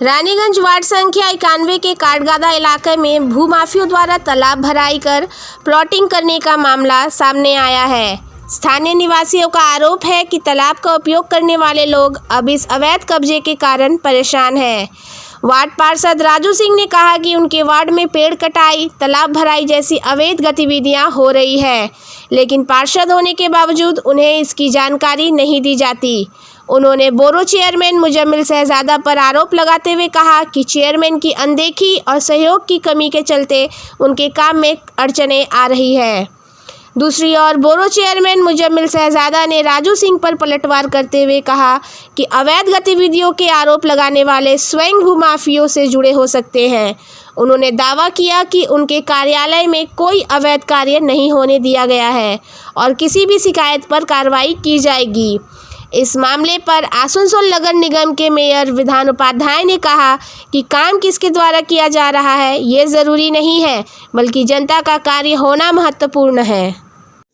Raniganj ward संख्या 91 के काटगादा इलाके में भूमाफियों द्वारा तालाब भराई कर प्लॉटिंग करने का मामला सामने आया है। स्थानीय निवासियों का आरोप है कि तालाब का उपयोग करने वाले लोग अब इस अवैध कब्जे के कारण परेशान हैं। वार्ड पार्षद राजू सिंह ने कहा कि उनके वार्ड में पेड़ कटाई, तालाब भराई जैसी अवैध गतिविधियां हो रही है, लेकिन पार्षद होने के बावजूद उन्हें इसकी जानकारी नहीं दी जाती। उन्होंने बोरो चेयरमैन मुजम्मिल शहजादा पर आरोप लगाते हुए कहा कि चेयरमैन की अनदेखी और सहयोग की कमी के चलते उनके काम में अड़चनें आ रही है। दूसरी ओर बोरो चेयरमैन मुजम्मिल शहजादा ने राजू सिंह पर पलटवार करते हुए कहा कि अवैध गतिविधियों के आरोप लगाने वाले स्वयं भूमाफियों से जुड़े हो सकते हैं। उन्होंने दावा किया कि उनके कार्यालय में कोई अवैध कार्य नहीं होने दिया गया है और किसी भी शिकायत पर कार्रवाई की जाएगी। इस मामले पर आसनसोल नगर निगम के मेयर विधान उपाध्याय ने कहा कि काम किसके द्वारा किया जा रहा है ये ज़रूरी नहीं है, बल्कि जनता का कार्य होना महत्वपूर्ण है।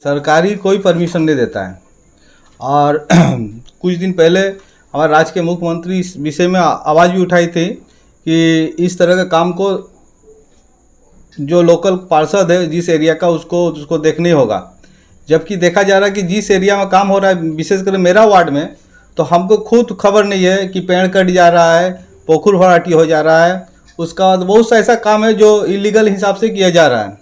सरकारी कोई परमिशन नहीं देता है और कुछ दिन पहले हमारे राज्य के मुख्यमंत्री इस विषय में आवाज़ भी उठाई थी कि इस तरह का काम को जो लोकल पार्षद है जिस एरिया का उसको देखना ही होगा। जबकि देखा जा रहा है कि जिस एरिया में काम हो रहा है, विशेषकर मेरा वार्ड में, तो हमको खुद खबर नहीं है कि पेड़ कट जा रहा है, पोखर भराटी हो जा रहा है। उसका बाद बहुत सा ऐसा काम है जो इलीगल हिसाब से किया जा रहा है।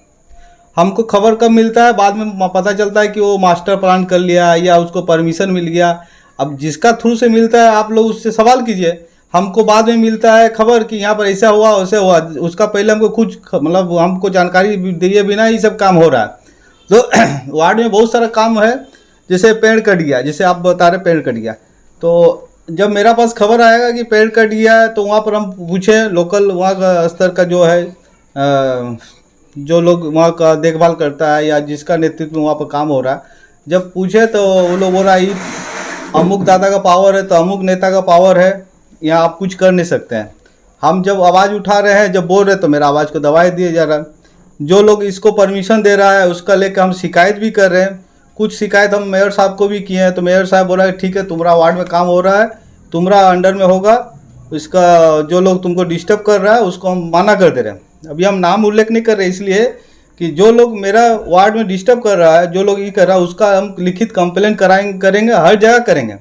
हमको खबर कब मिलता है, बाद में पता चलता है कि वो मास्टर प्लान कर लिया या उसको परमिशन मिल गया। अब जिसका थ्रू से मिलता है आप लोग उससे सवाल कीजिए। हमको बाद में मिलता है खबर कि यहाँ पर ऐसा हुआ वैसे हुआ, उसका पहले हमको कुछ मतलब हमको जानकारी दिए बिना ही सब काम हो रहा है। तो वार्ड में बहुत सारा काम है, जैसे पेड़ कट गया, जैसे आप बता रहे पेड़ कट गया, तो जब मेरा पास खबर आएगा कि पेड़ कट गया है तो वहाँ पर हम पूछे लोकल वहाँ का स्तर का जो है जो लोग वहाँ का देखभाल करता है या जिसका नेतृत्व में वहाँ पर काम हो रहा है, जब पूछे तो वो लोग बोल रहा है अमुक दादा का पावर है तो अमुक नेता का पावर है, यहाँ आप कुछ कर नहीं सकते हैं। हम जब आवाज़ उठा रहे हैं, जब बोल रहे तो मेरा आवाज़ को दबाई दिया जा रहा है। जो लोग इसको परमिशन दे रहा है उसका लेकर हम शिकायत भी कर रहे हैं। कुछ शिकायत हम मेयर साहब को भी किए हैं, तो मेयर साहब बोला कि ठीक है तुम्हारा वार्ड में काम हो रहा है, तुम्हारा अंडर में होगा, इसका जो लोग तुमको डिस्टर्ब कर रहा है उसको हम माना कर दे रहे हैं। अभी हम नाम उल्लेख नहीं कर रहे इसलिए कि जो लोग मेरा वार्ड में डिस्टर्ब कर रहा है, जो लोग ये कर रहा है, उसका हम लिखित कंप्लेन करेंगे, हर जगह करेंगे।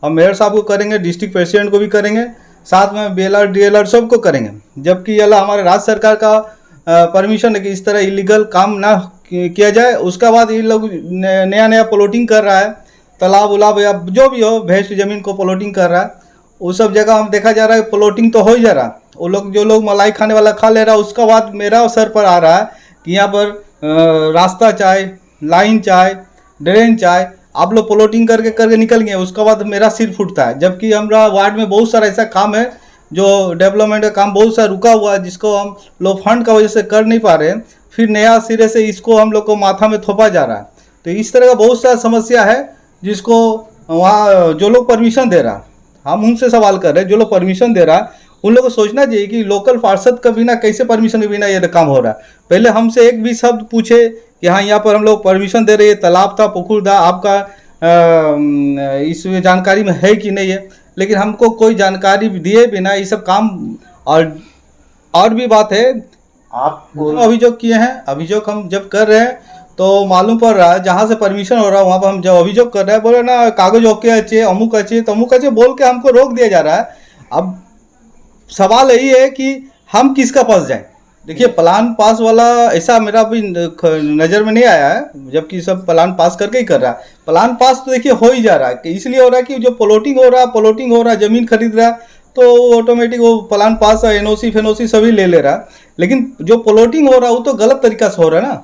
हम मेयर साहब को करेंगे, डिस्ट्रिक्ट प्रेसिडेंट को भी करेंगे, साथ में BLR DLR सबको करेंगे। जबकि ये हमारे राज्य सरकार का परमिशन है कि इस तरह इलीगल काम ना किया जाए। उसका बाद ये लोग नया प्लॉटिंग कर रहा है, तालाब उलाब या जो भी हो भैंस ज़मीन को प्लॉटिंग कर रहा है। वो सब जगह हम देखा जा रहा है प्लॉटिंग तो हो ही जा रहा है। वो लोग जो लोग मलाई खाने वाला खा ले रहा है, उसका बाद मेरा सर पर आ रहा है कि यहाँ पर रास्ता चाहे, लाइन चाहे, ड्रेन चाहे, आप लोग प्लॉटिंग करके निकल गए, उसका बाद मेरा सिर फूटता है। जबकि हमारा वार्ड में बहुत सारा ऐसा काम है जो डेवलपमेंट का काम बहुत सा रुका हुआ है, जिसको हम लोग फंड का वजह से कर नहीं पा रहे हैं, फिर नया सिरे से इसको हम लोग को माथा में थोपा जा रहा है। तो इस तरह का बहुत सारा समस्या है जिसको वहाँ जो लोग परमिशन दे रहा, हम उनसे सवाल कर रहे हैं, जो लोग परमिशन दे रहा उन लोगों को सोचना चाहिए कि लोकल पार्षद का बिना कैसे परमिशन के बिना ये काम हो रहा है। पहले हमसे एक भी शब्द पूछे कि हाँ यहाँ पर हम लोग परमिशन दे रहे हैं, तालाब था, पुकुर था, आपका इस जानकारी में है कि नहीं है, लेकिन हमको कोई जानकारी दिए बिना ये सब काम। और भी बात है, आप अभियोग किए हैं, अभियोग हम जब कर रहे हैं तो मालूम पड़ रहा है जहाँ से परमिशन हो रहा है वहाँ पर हम जब अभियोग कर रहे हैं, बोले ना कागज ओके अच्छे, अमुक अच्छे, तो अमुक अच्छे बोल के हमको रोक दिया जा रहा है। अब सवाल यही है कि हम किसका पास जाएं। देखिए प्लान पास वाला ऐसा मेरा भी नज़र में नहीं आया है, जबकि सब प्लान पास करके ही कर रहा है। प्लान पास तो देखिए हो ही जा रहा है कि इसलिए हो रहा है कि जो प्लॉटिंग हो रहा है, ज़मीन खरीद रहा है, तो ऑटोमेटिक वो प्लान पास है, NOC फेनोसी सभी ले रहा है। लेकिन जो प्लॉटिंग हो रहा है वो तो गलत तरीका से हो रहा है ना,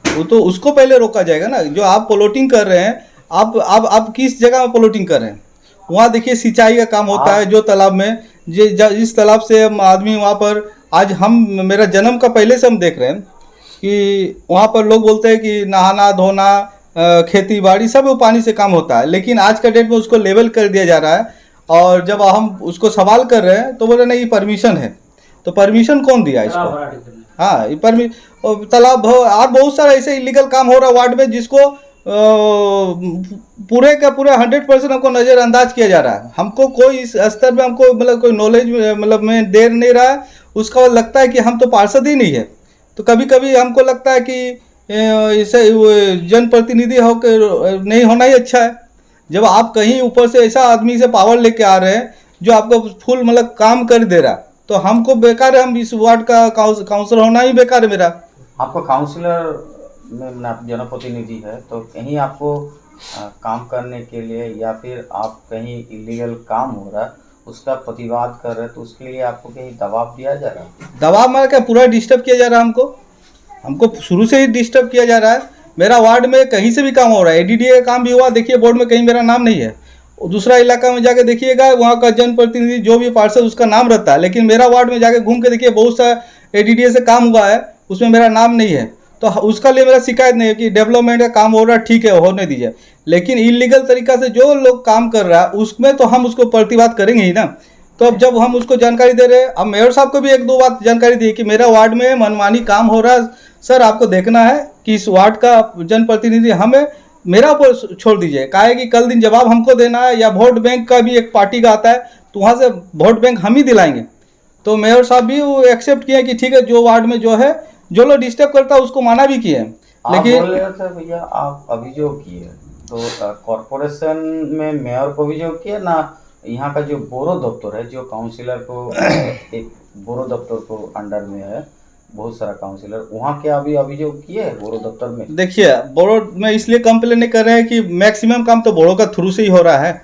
वो तो उसको पहले रोका जाएगा ना। जो आप प्लॉटिंग कर रहे हैं, आप किस जगह में प्लॉटिंग कर रहे हैं, वहाँ देखिए सिंचाई का काम होता है। जो तालाब में जिस तालाब से आदमी वहाँ पर आज मेरा जन्म का पहले से हम देख रहे हैं कि वहाँ पर लोग बोलते हैं कि नहाना धोना खेती बाड़ी सब वो पानी से काम होता है, लेकिन आज का डेट में उसको लेवल कर दिया जा रहा है। और जब हम उसको सवाल कर रहे हैं तो बोले नहीं ये परमिशन है, तो परमिशन कौन दिया इसको? हाँ, ये तालाब और बहुत सारा ऐसे इलीगल काम हो रहा है वार्ड में, जिसको पूरे का पूरा 100% हमको नज़रअंदाज किया जा रहा है। हमको कोई इस स्तर पे हमको मतलब कोई नॉलेज मतलब में दे नहीं रहा है। उसका लगता है कि हम तो पार्षद ही नहीं है। तो कभी कभी हमको लगता है कि इसे जनप्रतिनिधि हो के नहीं होना ही अच्छा है। जब आप कहीं ऊपर से ऐसा आदमी से पावर लेके आ रहे हैं जो आपको फुल मतलब काम कर दे रहा, तो हमको बेकार है। हम इस वार्ड का काउंसलर होना ही बेकार है मेरा। आपको काउंसलर में आप जनप्रतिनिधि है, तो कहीं आपको काम करने के लिए या फिर आप कहीं इलीगल काम हो रहा है उसका प्रतिवाद कर रहे हैं, तो उसके लिए आपको कहीं दबाव दिया जा रहा है? दबाव मार क्या, पूरा डिस्टर्ब किया जा रहा है हमको शुरू से ही डिस्टर्ब किया जा रहा है। मेरा वार्ड में कहीं से भी काम हो रहा है, एडीडीए का काम भी हुआ, देखिए बोर्ड में कहीं मेरा नाम नहीं है। दूसरा इलाका में जाके देखिएगा, वहाँ का जनप्रतिनिधि जो भी पार्षद उसका नाम रहता है, लेकिन मेरा वार्ड में जाके घूम के देखिए बहुत सा एडीडीए से काम हुआ है, उसमें मेरा नाम नहीं है। तो उसका लिए मेरा शिकायत नहीं है कि डेवलपमेंट का काम हो रहा है, ठीक है होने दीजिए, लेकिन इलीगल तरीका से जो लोग काम कर रहा है उसमें तो हम उसको प्रतिवाद करेंगे ही ना। तो अब जब हम उसको जानकारी दे रहे हैं, अब मेयर साहब को भी एक दो बात जानकारी दी कि मेरा वार्ड में मनमानी काम हो रहा है, सर आपको देखना है कि इस वार्ड का जनप्रतिनिधि हमें मेरा ऊपर छोड़ दीजिए। कहा है कि कल दिन जवाब हमको देना है, या वोट बैंक का भी एक पार्टी का आता है तो वहाँ से वोट बैंक हम ही दिलाएंगे। तो मेयर साहब भी वो एक्सेप्ट किए कि ठीक है, जो वार्ड में जो है जो लोग डिस्टर्ब करता है उसको माना भी किए। लेकिन बोल रहे थे भैया आप अभियोग किए, तो कॉर्पोरेशन में मेयर को अभियोग किया ना, यहाँ का जो बोरो दफ्तर है, जो काउंसिलर को एक बोरो दफ्तर को अंडर में है बहुत सारा काउंसिलर, वहाँ के अभी अभियोग किए बोरो दफ्तर में? देखिए, बोरो में इसलिए कंप्लेन नहीं कर रहे हैं कि मैक्सिमम काम तो बोरो का थ्रू से ही हो रहा है।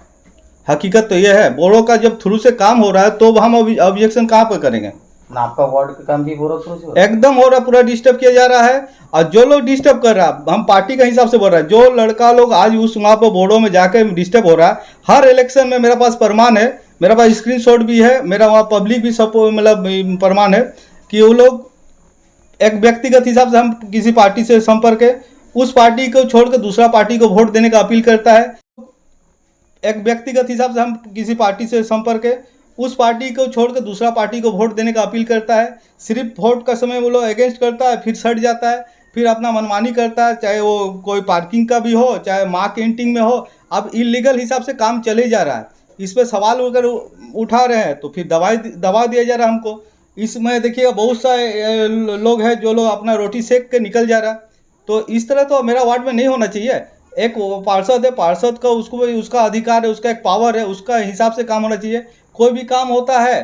हकीकत तो यह है, बोरो का जब थ्रू से काम हो रहा है तो हम ऑब्जेक्शन कहाँ पर करेंगे ना? आपका वार्ड का काम भी बोरो थ्रू से एकदम हो रहा है, पूरा डिस्टर्ब किया जा रहा है। और जो लोग डिस्टर्ब कर रहा है, हम पार्टी के हिसाब से बोल रहे हैं, जो लड़का लोग आज उस वहाँ पर बोर्डो में जाकर डिस्टर्ब हो रहा है, हर इलेक्शन में मेरे पास प्रमाण है, मेरे पास स्क्रीनशॉट भी है, मेरा वहाँ पब्लिक भी सब मतलब प्रमाण है कि वो लोग एक व्यक्तिगत हिसाब से हम किसी पार्टी से संपर्क है, उस पार्टी को छोड़कर दूसरा पार्टी को वोट देने का अपील करता है। एक व्यक्तिगत हिसाब से हम किसी पार्टी से संपर्क है, उस पार्टी को छोड़कर दूसरा पार्टी को वोट देने का अपील करता है। सिर्फ वोट का समय वो लोग अगेंस्ट करता है, फिर सट जाता है, फिर अपना मनमानी करता है, चाहे वो कोई पार्किंग का भी हो, चाहे मार्क एंटिंग में हो। अब इलीगल हिसाब से काम चले जा रहा है, इस पर सवाल अगर उठा रहे हैं तो फिर दबा दिया जा रहा है हमको। इसमें देखिएगा बहुत सारे लोग हैं जो लोग अपना रोटी सेक के निकल जा रहा। तो इस तरह तो मेरा वार्ड में नहीं होना चाहिए। एक पार्षद है, पार्षद का उसको उसका अधिकार है, उसका एक पावर है, उसका हिसाब से काम होना चाहिए। कोई भी काम होता है,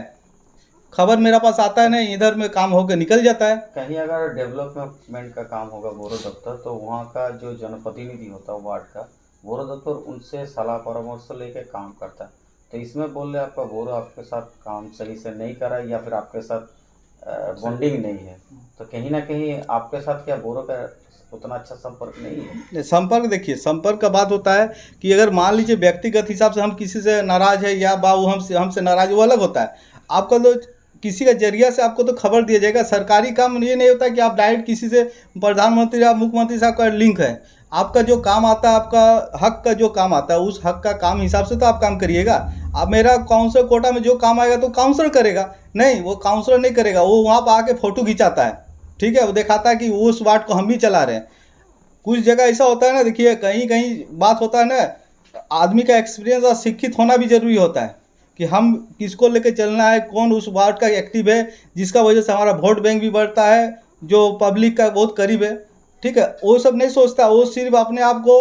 खबर मेरे पास आता है नहीं, इधर में काम होकर निकल जाता है। कहीं अगर डेवलपमेंट का काम होगा बोरो दफ्तर, तो वहाँ का जो जनप्रतिनिधि होता है वार्ड का, बोरो दफ्तर उनसे सलाह परामर्श लेके काम करता है। तो इसमें बोल रहे आपका बोरो आपके साथ काम सही से नहीं कर रहा है या फिर आपके साथ बॉन्डिंग नहीं है, तो कहीं ना कहीं आपके साथ क्या बोरो का उतना अच्छा संपर्क नहीं है? संपर्क देखिए, संपर्क का बात होता है कि अगर मान लीजिए व्यक्तिगत हिसाब से हम किसी से नाराज़ है या बाबू हमसे नाराज़, वो अलग होता है। आपका तो किसी का जरिया से आपको तो खबर दिया जाएगा। सरकारी काम ये नहीं होता कि आप डायरेक्ट किसी से प्रधानमंत्री या मुख्यमंत्री साहब का लिंक है। आपका जो काम आता है, आपका हक का जो काम आता है, उस हक का काम हिसाब से तो आप काम करिएगा। अब मेरा काउंसलर कोटा में जो काम आएगा तो काउंसलर करेगा, नहीं वो काउंसलर नहीं करेगा, वो वहाँ पर आके फ़ोटो खिंचाता है, ठीक है, वो दिखाता है कि उस वार्ड को हम ही चला रहे हैं। कुछ जगह ऐसा होता है ना, देखिए कहीं कहीं बात होता है ना, आदमी का एक्सपीरियंस और शिक्षित होना भी ज़रूरी होता है कि हम किसको लेके चलना है, कौन उस वार्ड का एक्टिव है, जिसका वजह से हमारा वोट बैंक भी बढ़ता है, जो पब्लिक का बहुत करीब है, ठीक है। वो सब नहीं सोचता, वो सिर्फ अपने आप को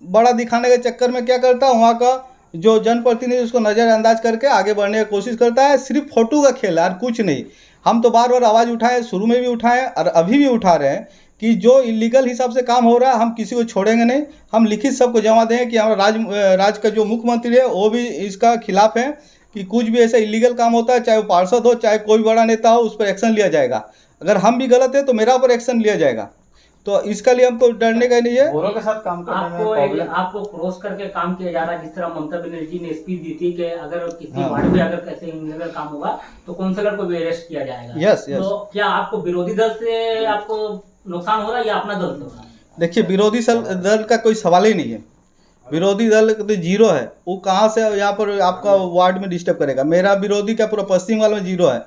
बड़ा दिखाने के चक्कर में क्या करता है, वहाँ का जो जनप्रतिनिधि उसको नज़रअंदाज करके आगे बढ़ने की कोशिश करता है। सिर्फ फोटो का खेल है और कुछ नहीं। हम तो बार बार आवाज़ उठाए, शुरू में भी उठाए और अभी भी उठा रहे हैं कि जो इलीगल हिसाब से काम हो रहा है हम किसी को छोड़ेंगे नहीं। हम लिखित सबको जमा दें कि हमारा राज्य का जो मुख्यमंत्री है वो भी इसका खिलाफ है कि कुछ भी ऐसा इलीगल काम होता है, चाहे वो पार्षद हो, चाहे कोई बड़ा नेता हो, उस पर एक्शन लिया जाएगा। अगर हम भी गलत है तो मेरा ऊपर एक्शन लिया जाएगा। तो इसका लिए हमको डरने का नहीं है। बोरो के साथ काम करने में प्रॉब्लम, आपको क्रॉस करके काम किया जा रहा है। जिस तरह ममता बनर्जी ने स्पीच दी थी कि अगर किसी वार्ड में अगर कैसे इलीगल काम होगा तो काउंसलर को भी अरेस्ट किया जाएगा। यस। तो क्या आपको विरोधी दल से आपको नुकसान हो रहा है या अपना दल से हो रहा है? देखिए, विरोधी दल का कोई सवाल ही नहीं है। विरोधी दल तो जीरो है, वो कहाँ से यहाँ पर आपका वार्ड में डिस्टर्ब करेगा। मेरा विरोधी का पूरा पश्चिम वाला में जीरो है।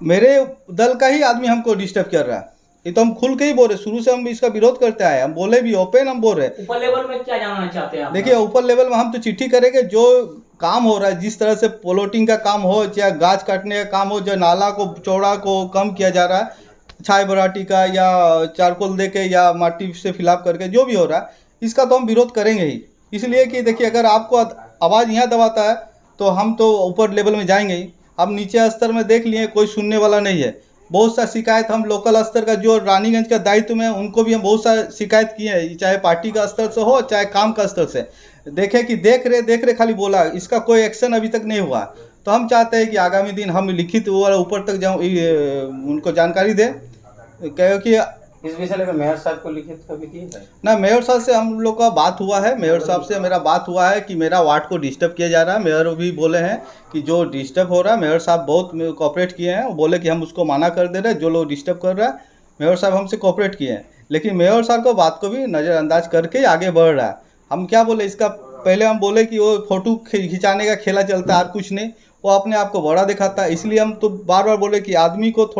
मेरे दल का ही आदमी हमको डिस्टर्ब कर रहा है। ये तो हम खुल के ही बोल रहे, शुरू से हम इसका विरोध करते आए, हम बोले भी, ओपन हम बोल रहे। ऊपर लेवल में क्या जानना चाहते हैं आप? देखिए ऊपर लेवल में हम तो चिट्ठी करेंगे, जो काम हो रहा है, जिस तरह से प्लॉटिंग का काम हो, चाहे गाछ काटने का काम हो, जो नाला को चौड़ा को कम किया जा रहा है, छाई बराटी का या चारकोल दे के या माटी से फिलअप करके जो भी हो रहा है, इसका तो हम विरोध करेंगे ही। इसलिए कि देखिए अगर आपको आवाज़ यहाँ दबाता है तो हम तो ऊपर लेवल में जाएंगे ही। अब नीचे स्तर में देख लिए कोई सुनने वाला नहीं है। बहुत सा शिकायत हम लोकल स्तर का जो रानीगंज का दायित्व में, उनको भी हम बहुत सा शिकायत किए हैं, चाहे पार्टी का स्तर से हो चाहे काम का स्तर से। देखें कि देख रहे खाली बोला, इसका कोई एक्शन अभी तक नहीं हुआ। तो हम चाहते हैं कि आगामी दिन हम लिखित ऊपर तक जाऊँ, उनको जानकारी दें, क्योंकि इस विषय में मेयर साहब को लिखित कभी दी है ना। मेयर साहब से हम लोग का बात हुआ है, मेयर साहब से मेरा बात हुआ है कि मेरा वार्ड को डिस्टर्ब किया जा रहा है। मेयर भी बोले हैं कि जो डिस्टर्ब हो रहा है, मेयर साहब बहुत कोऑपरेट किए हैं, बोले कि हम उसको मना कर दे रहे हैं, जो लोग डिस्टर्ब कर रहा है मेयर साहब हमसे कोऑपरेट किए हैं। लेकिन मेयर साहब को बात को भी नज़रअंदाज करके आगे बढ़ रहा है। हम क्या बोले, इसका पहले हम बोले कि वो फ़ोटो खिंचाने का खेला चलता है और कुछ नहीं, वो अपने आप को बड़ा दिखाता है। इसलिए हम तो बार बार बोले कि आदमी को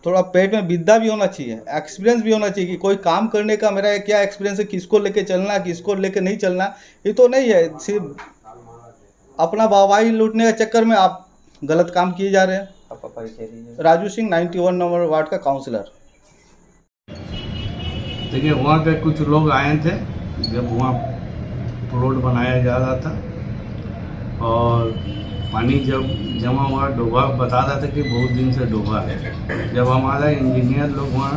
थोड़ा पेट में विद्या भी होना चाहिए, एक्सपीरियंस भी होना चाहिए कि कोई काम करने का मेरा क्या एक्सपीरियंस है, किसको लेके चलना, किसको लेके नहीं चलना। ये तो नहीं है, सिर्फ अपना वाहवाही लूटने के चक्कर में आप गलत काम किए जा रहे हैं। आपका परिचय दीजिए। राजू सिंह 91 नंबर वार्ड का काउंसलर। देखिए वहाँ के कुछ लोग आए थे जब वहाँ प्लॉट बनाया जा रहा था, और पानी जब जमा हुआ, डूबा, बता रहा था कि बहुत दिन से डूबा है। जब हमारा इंजीनियर लोग वहाँ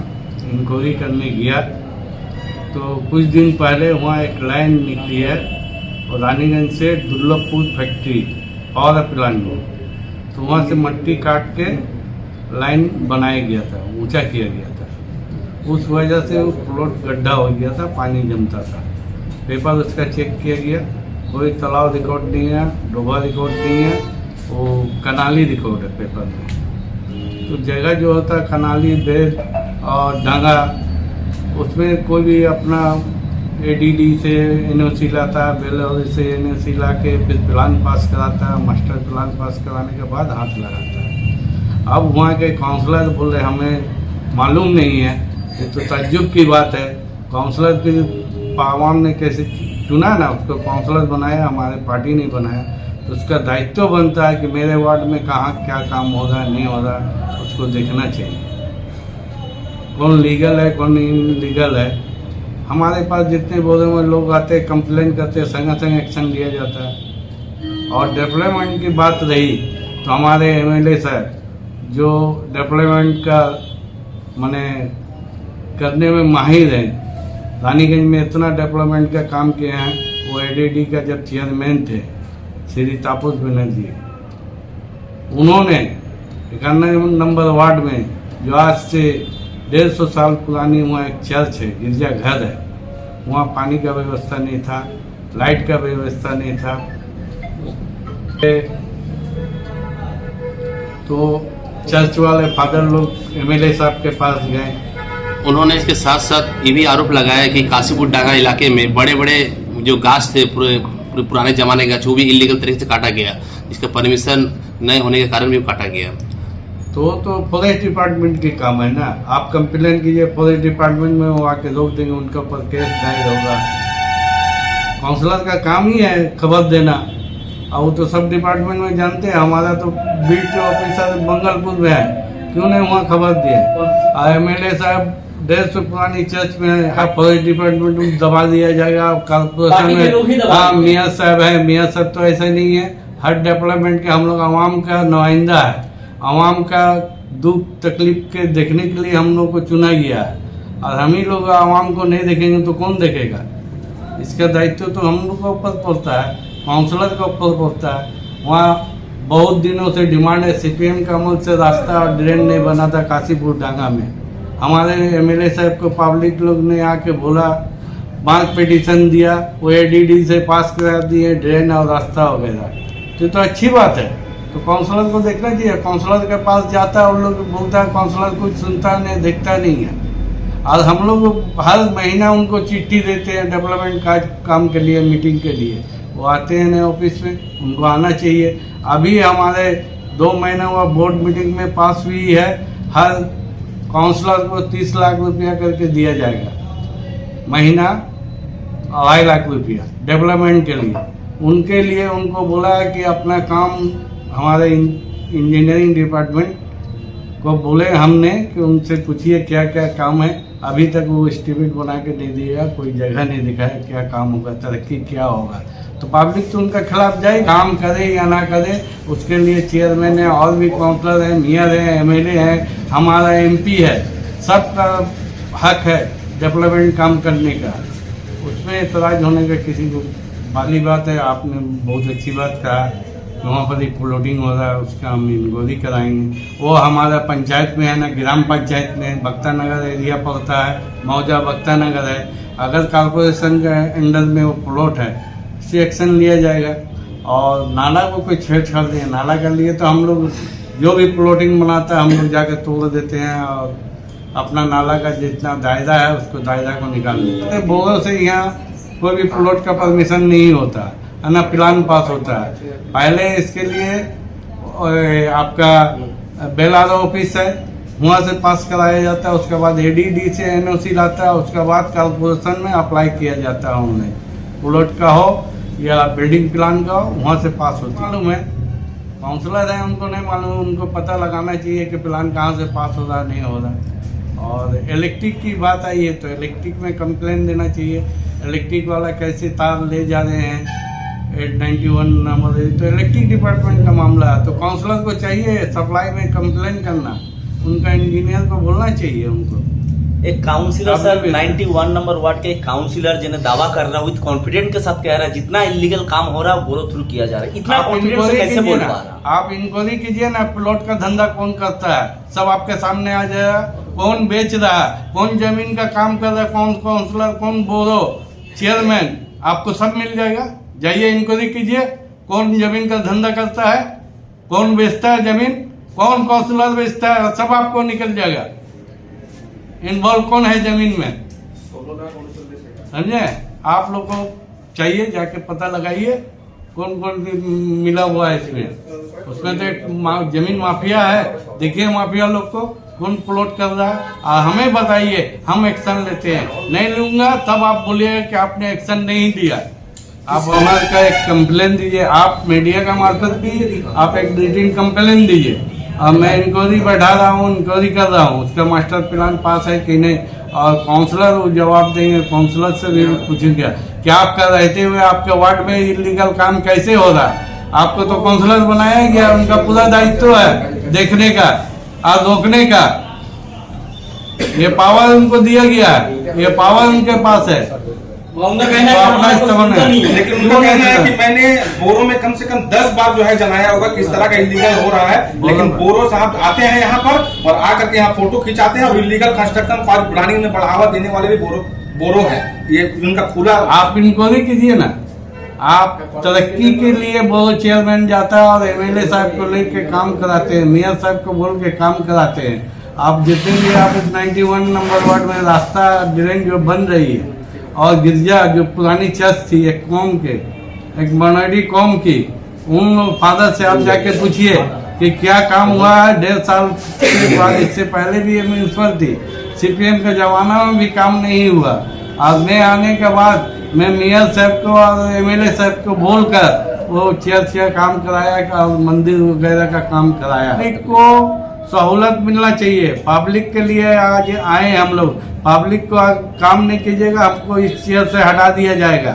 इंक्वायरी करने गया तो कुछ दिन पहले वहाँ एक लाइन निकली है और रानीगंज से दुर्लभपुर फैक्ट्री पावर प्लांट में, तो वहाँ से मट्टी काट के लाइन बनाया गया था, ऊंचा किया गया था। उस वजह से वो प्लॉट गड्ढा हो गया था, पानी जमता था। पेपर उसका चेक किया गया, कोई तालाब रिकॉर्ड नहीं है, डोबा रिकॉर्ड नहीं है, वो कनाली रिकॉर्ड है पेपर में। तो जगह जो होता है कनाली, बेद और डांगा, उसमें कोई भी अपना एडीडी से एनओसी लाता है, बेलौरी से एनओसी ला के फिर प्लान पास कराता है, मास्टर प्लान पास कराने के बाद हाथ लगाता है। अब वहाँ के काउंसलर बोल रहे हमें मालूम नहीं है। ये तो ताज्जुब की बात है। काउंसलर की आवाम ने कैसे चुना ना, उसको काउंसलर बनाया, हमारे पार्टी ने बनाया, तो उसका दायित्व बनता है कि मेरे वार्ड में कहाँ क्या काम हो रहा है, नहीं हो रहा है, उसको देखना चाहिए। कौन लीगल है कौन इलीगल है। हमारे पास जितने बोले हुए लोग आते, कंप्लेन करते, संग संग एक्शन लिया जाता है। और डेवलपमेंट की बात रही तो हमारे एमएलए साहब जो डेवलपमेंट का माने करने में माहिर हैं, रानीगंज में इतना डेवलपमेंट का काम किए हैं। वो एडीडी का जब चेयरमैन थे श्री तापस बनर्जी, उन्होंने 91 नंबर वार्ड में, जो आज से 150 साल पुरानी वहाँ एक चर्च है, गिरजा घर है, वहाँ पानी का व्यवस्था नहीं था, लाइट का व्यवस्था नहीं था। तो चर्च वाले फादर लोग एमएलए साहब के पास गए। उन्होंने इसके साथ साथ ये भी आरोप लगाया कि काशीपुर डांगा इलाके में बड़े बड़े जो गाछ थे, पुराने जमाने का, जो भी इलीगल तरीके से काटा गया, जिसका परमिशन नहीं होने के कारण भी काटा गया। तो फॉरेस्ट डिपार्टमेंट की काम है ना। आप कंप्लेन कीजिए फॉरेस्ट डिपार्टमेंट में, वो आके रोक देंगे, उनके ऊपर केस दायर होगा। काउंसलर का काम ही है खबर देना, और वो तो सब डिपार्टमेंट में जानते हैं। हमारा तो बीट ऑफिसर मंगलपुर में है, क्यों नहीं वहाँ खबर दिए। और एमएलए साहब 150 पुरानी चर्च में है, फॉरेस्ट डिपार्टमेंट में दबा दिया जाएगा। कॉर्पोरेशन में हाँ मियाँ साहब है, मियाँ साहब तो ऐसा नहीं है। हर डेवलपमेंट के हम लोग आवाम का नुमाइंदा है, आवाम का दुख तकलीफ के देखने के लिए हम लोग को चुना गया है। और हम ही लोग आवाम को नहीं देखेंगे तो कौन देखेगा। इसका दायित्व तो हम लोग के ऊपर पड़ता है, काउंसलर के ऊपर पड़ता है। वहाँ बहुत दिनों से डिमांड है, सीपीएम का अमल से रास्ता और ड्रेन नहीं बना था काशीपुर डांगा में। हमारे एमएलए साहब को पब्लिक लोग ने आके बोला, मार्क पिटीशन दिया, वो एडीडी से पास करा दिए ड्रेन और रास्ता वगैरह। तो अच्छी बात है। तो काउंसलर को देखना चाहिए। काउंसलर के पास जाता है, उन लोग बोलता है, काउंसलर कुछ सुनता नहीं, देखता नहीं है। और हम लोग हर महीना उनको चिट्ठी देते हैं डेवलपमेंट काम के लिए, मीटिंग के लिए। वो आते हैं नए ऑफिस में, उनको आना चाहिए। अभी हमारे 2 महीना हुआ बोर्ड मीटिंग में पास हुई है, हर काउंसलर को 30 लाख रुपया करके दिया जाएगा महीना, 2.5 लाख रुपया डेवलपमेंट के लिए। उनके लिए उनको बोला है कि अपना काम हमारे इंजीनियरिंग डिपार्टमेंट को बोले हमने कि उनसे पूछिए क्या क्या काम है। अभी तक वो एस्टीमेट बना के दे दिया, कोई जगह नहीं दिखाया क्या काम होगा, तरक्की क्या होगा। तो पब्लिक तो उनका खिलाफ जाए, काम करे या ना करे उसके लिए चेयरमैन है, और भी काउंसलर है, मेयर है, एमएलए है, हमारा एमपी है, सबका हक है डेवलपमेंट काम करने का। उसमें इतराज होने का किसी को वाली बात है। आपने बहुत अच्छी बात कहा, वहाँ पर एक प्लॉटिंग हो रहा है, उसका हम इंक्वायरी कराएंगे। वो हमारा पंचायत में है ना, ग्राम पंचायत में भक्ता नगर एरिया पड़ता है, मौजा भक्ता नगर है। अगर कॉर्पोरेशन के अंडर में वो प्लॉट है, इससे एक्शन लिया जाएगा। और नाला को कोई छेड़छाड़ दिए, नाला कर लिए तो हम लोग जो भी प्लॉटिंग बनाता है हम लोग जाकर तोड़ देते हैं और अपना नाला का जितना दायरा है उसको दायरा को निकाल देते हैं। बोरों से यहाँ कोई भी प्लॉट का परमिशन नहीं होता है ना, प्लान पास होता है। पहले इसके लिए आपका बेलारो ऑफिस है, वहाँ से पास कराया जाता है, उसके बाद एडीडी से एनओसी लाता है, उसके बाद कॉर्पोरेशन में अप्लाई किया जाता है। उन्हें प्लॉट का हो या बिल्डिंग प्लान का हो, वहाँ से पास होती है। मालूम है काउंसलर है, उनको नहीं मालूम, उनको पता लगाना चाहिए कि प्लान कहाँ से पास हो रहा है नहीं हो रहा है। और इलेक्ट्रिक की बात आई है तो इलेक्ट्रिक में कंप्लेन देना चाहिए, इलेक्ट्रिक वाला कैसे तार ले जा रहे हैं 891 नंबर है, तो इलेक्ट्रिक डिपार्टमेंट का मामला है। तो काउंसलर को चाहिए सप्लाई में कंप्लेन करना, उनका इंजीनियर को बोलना चाहिए उनको। एक काउंसिलर सर 91 नंबर वार्ड के एक काउंसिलर जिन्हें दावा कर रहा है विद कॉन्फिडेंट के साथ कह रहा है जितना इलीगल काम हो रहा है बोरो थ्रू किया जा रहा है, इतना कॉन्फिडेंस से कैसे बोल पा रहा है? आप इंक्वायरी कीजिए ना, प्लॉट का धंधा कौन करता है, सब आपके सामने आ जाएगा। कौन बेच रहा है, कौन जमीन का काम कर रहा है, कौन काउंसलर, कौन बोरो चेयरमैन, आपको सब मिल जाएगा। जाइए इंक्वायरी कीजिए, कौन जमीन का धंधा करता है, कौन बेचता है जमीन, कौन काउंसलर बेचता है, सब आपको निकल जाएगा। इन्वॉल्व कौन है जमीन में, समझे? आप लोग को चाहिए जाके पता लगाइए कौन कौन मिला हुआ है इसमें। उसमें तो एक जमीन माफिया है, देखिए माफिया लोग को कौन प्लॉट कर रहा है, हमें बताइए, हम एक्शन लेते हैं। नहीं लूंगा तब आप बोलिए कि आपने एक्शन नहीं दिया। आप हमारे का एक कंप्लेन दीजिए, आप मीडिया का मार्फत भी आप एक रिटन कंप्लेन दीजिए। अब मैं इंक्वायरी बैठा रहा हूँ, इंक्वायरी कर रहा हूँ, उसका मास्टर प्लान पास है कि नहीं, और काउंसलर जवाब देंगे। काउंसलर से भी पूछेंगे कि आपका रहते हुए आपके वार्ड में इलीगल काम कैसे हो रहा है। आपको तो काउंसलर बनाया गया, उनका पूरा दायित्व है देखने का और रोकने का। ये पावर उनको दिया गया है, ये पावर उनके पास है। उनका कहना है लेकिन उनका कहना है कि मैंने बोरो में कम से कम 10 बार जो है जनाया होगा किस तरह का इलीगल हो रहा है। लेकिन बोरो साहब आते हैं यहाँ पर और आकर के यहाँ फोटो खिंचाते हैं और इलीगल कंस्ट्रक्शन प्लानिंग में बढ़ावा देने वाले भी बोरो है। ये उनका खुला। आप इंक्वायरी कीजिए ना, आप तरक्की के लिए बोरो चेयरमैन जाता है और एमएलए साहब को लेके काम कराते हैं, मेयर साहब को बोल के काम कराते हैं। आप जितने भी आप 91 नंबर वार्ड में रास्ता ड्रेन जो बन रही है और गिरजा जो पुरानी चर्च थी एक कौम के, एक मनोडी कौम की, उन फादर से आप जाके पूछिए कि क्या काम हुआ है 1.5 साल के बाद। इससे पहले भी ये म्यूनसिपल थी, सीपीएम के जमाना में भी काम नहीं हुआ। आज मैं आने के बाद मैं मेयर साहब को और एमएलए साहब को बोलकर वो चर्च का काम कराया और मंदिर वगैरह का काम कराया। पब्लिक को सहूलत मिलना चाहिए, पब्लिक के लिए आज आए हम लोग। पब्लिक को काम नहीं कीजिएगा, आपको इस चेयर से हटा दिया जाएगा।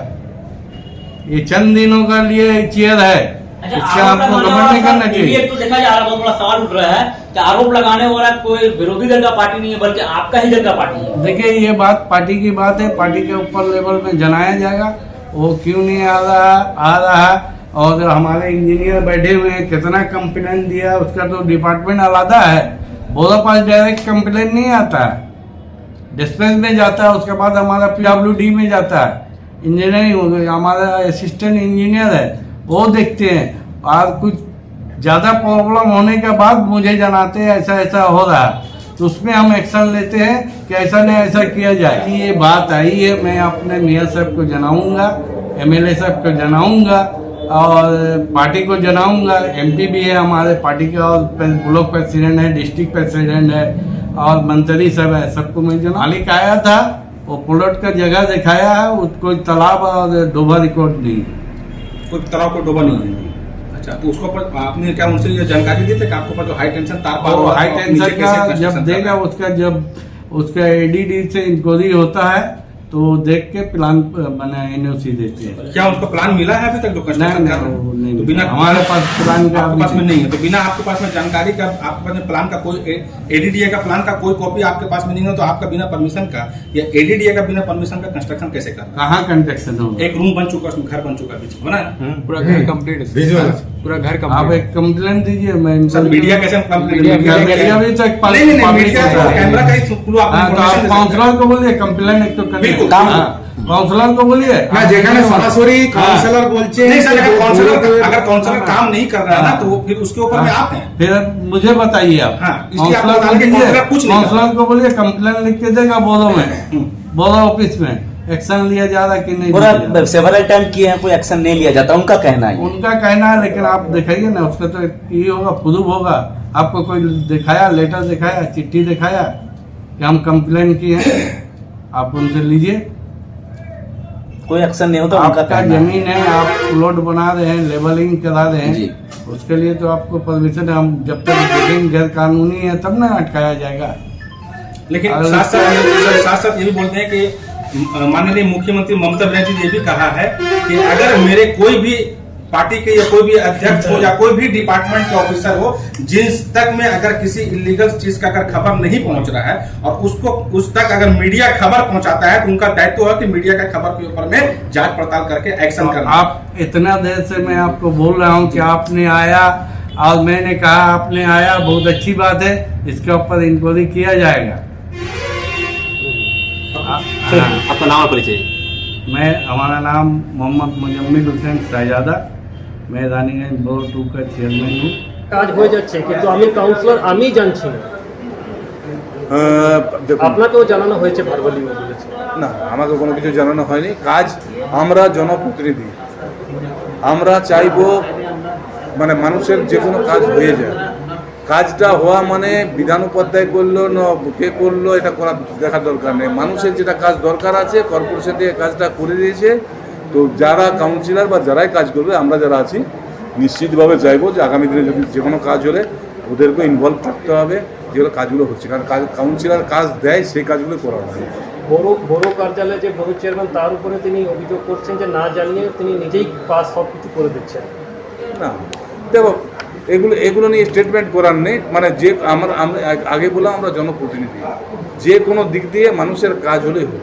ये चंद दिनों का लिए चेयर है, इसका आपको गवर्नमेंट नहीं करना चाहिए। तो देखा जा रहा है, बहुत बड़ा सवाल उठ रहा है कि आरोप लगाने वाला कोई विरोधी दल का पार्टी नहीं है बल्कि आपका ही दल का पार्टी है। देखिए ये बात पार्टी की बात है, पार्टी के ऊपर लेवल में जनाया जाएगा वो क्यों नहीं आ रहा है। और हमारे इंजीनियर बैठे हुए हैं, कितना कंप्लेन दिया उसका तो डिपार्टमेंट अलग है। बोलो पास डायरेक्ट कंप्लेन नहीं आता है, डिस्पेंस में जाता है, उसके बाद हमारा PWD में जाता है, इंजीनियरिंग हमारा असिस्टेंट इंजीनियर है वो देखते हैं। और कुछ ज़्यादा प्रॉब्लम होने के बाद मुझे जनाते हैं ऐसा ऐसा हो रहा है, तो उसमें हम एक्शन लेते हैं कि ऐसा नहीं ऐसा किया जाए। ये बात आई है, मैं अपने मेयर साहब को जनाऊँगा, एमएलए साहब को जनाऊँगा और पार्टी को जनाऊंगा। एमपी भी है हमारे पार्टी का और ब्लॉक प्रेसिडेंट है, डिस्ट्रिक्ट प्रेसिडेंट है और मंत्री सब है, सबको मैं जो मालिक आया था वो प्लॉट का जगह दिखाया है, कोई तालाब और डोबा रिकॉर्ड नहीं है। कोई तालाब को डूबा नहीं है। अच्छा, तो उसको पर आपने क्या उनसे ये जानकारी दी थी कि आपको पर जो हाई टेंशन तार पार वो हुआ, हाई तो आप टेंशन नीचे कैसे का construction जब कर देगा रहे हैं? उसका, जब उसका एडीडी से इंक्वायरी होता है तो देख के प्लान बना एनओसी देते हैं। क्या उनको प्लान मिला है अभी तक जो कंस्ट्रक्शन कर रहे हैं? नहीं, तो बिना हमारे पास प्लान का आपके पास में नहीं है, तो बिना आपके पास में जानकारी का, आपके पास में प्लान का कोई एडीडीए का प्लान का कोई कॉपी आपके पास में नहीं है, तो आपका बिना परमिशन का या एडीडीए का बिना परमिशन का कंस्ट्रक्शन कैसे कर रहे कहाँ कंस्ट्रक्शन होगा? हैं? एक रूम बन चुका, उसमें घर बन चुका, बीच में बना है पूरा घर कंप्लीट है, पूरा घर आप कंप्लीट। एक कंप्लेंट दीजिए। मैं सर मीडिया कैसे कंप्लेंट? मीडिया भी तो एक पास- नहीं नहीं, public मीडिया होता है। कैमरा का ही थ्रू आप हाँ, तो आप काउंसलर को बोलिए कंप्लेंट एक तो करिए। बिल्कुल। काउंसलर को बोलिए। না যেখানে সরাসরি কাউন্সিলর বলছে नहीं सर, अगर काउंसलर काम नहीं कर रहा है ना, तो वो फिर उसके ऊपर में आप हैं। फिर मुझे बताइए आप। हाँ, इसलिए आपको काउंसलर बता दें कि को काउंसलर कुछ नहीं कर काउंसलर को बोलिए कंप्लेंट लिख के देगा बोलो में, बोलो ऑफिस में एक्शन लिया जा रहा कि नहीं लिया जा पूरा सेवरल टाइम किए हैं, कोई एक्शन नहीं लिया जाता, उनका कहना है। रहा। उनका कहना है, लेकिन आप दिखाइए ना, उसका तो ये होगा, प्रूफ होगा। आपको कोई दिखाया, लेटर दिखाया, चिट्ठी दिखाया कि हम कंप्लेन किए हैं, आप उनसे लीजिए। कोई एक्शन नहीं होता, उनका आपका कहना है। जमीन है, आप प्लॉट बना रहे हैं, लेबलिंग करा रहे जी। हैं, उसके लिए तो आपको परमिशन, हम जब तक देखेंगे गैर कानूनी है तब ना अटकाया जाएगा। लेकिन अगर साथ साथ ये भी बोलते हैं कि माननीय मुख्यमंत्री ममता बनर्जी ने ये भी कहा है कि अगर मेरे कोई भी पार्टी के या कोई भी अध्यक्ष हो या कोई भी डिपार्टमेंट के ऑफिसर हो, जिस तक में अगर किसी इलीगल चीज का अगर खबर नहीं पहुंच रहा है और उसको उस तक अगर मीडिया खबर पहुंचाता है, तो उनका दायित्व है कि मीडिया का खबर के ऊपर में जांच पड़ताल करके एक्शन करना। आप इतना देर से मैं आपको बोल रहा हूँ कि आपने आया और मैंने कहा आपने आया, बहुत अच्छी बात है, इसके ऊपर इंक्वायरी किया जाएगा। आपका नाम और परिचय? हमारा नाम मोहम्मद मुजम्मिल हुसैन शाहजादा, मैं रानीगंज ब्लॉक 2 का चेयरमैन हूँ। কাজ হয়ে যাচ্ছে কিন্তু আমি কাউন্সিলর আমি জানছি না, আপনাকেও জানানো হয়েছে ভার্বালি বলেছে না, আমাকে কোনো কিছু জানানো হয়নি। কাজ আমরা জনপ্রতিনিধি, আমরা চাইবো মানে মানুষের যে কোনো কাজ হয়ে যায়। কাজটা হওয়া মানে বিধান উপাধ্যায় করলো না কে করলো এটা করার দেখার দরকার নেই। মানুষের যেটা কাজ দরকার আছে কর্পোরেশন থেকে কাজটা করে দিয়েছে। তো যারা কাউন্সিলর বা যারাই কাজ করবে, আমরা যারা আছি নিশ্চিতভাবে চাইবো যে আগামী দিনে যদি যে কোনো কাজ হলে ওদেরকে ইনভলভ থাকতে হবে, যেগুলো কাজগুলো হচ্ছে, কারণ কাউন্সিলর কাজ দেয় সেই কাজগুলো করা হবে। বড় কার্যালয়ে যে বড় চেয়ারম্যান, তার উপরে তিনি অভিযোগ করছেন যে না জানিয়ে তিনি নিজেই কাজ সব কিছু করে দিচ্ছেন। না দেখো, এগুলো নিয়ে স্টেটমেন্ট করার নেই। মানে যে আমরা আগে বললাম আমরা জনপ্রতিনিধি, যে কোনো দিক দিয়ে মানুষের কাজ হলেই হবে।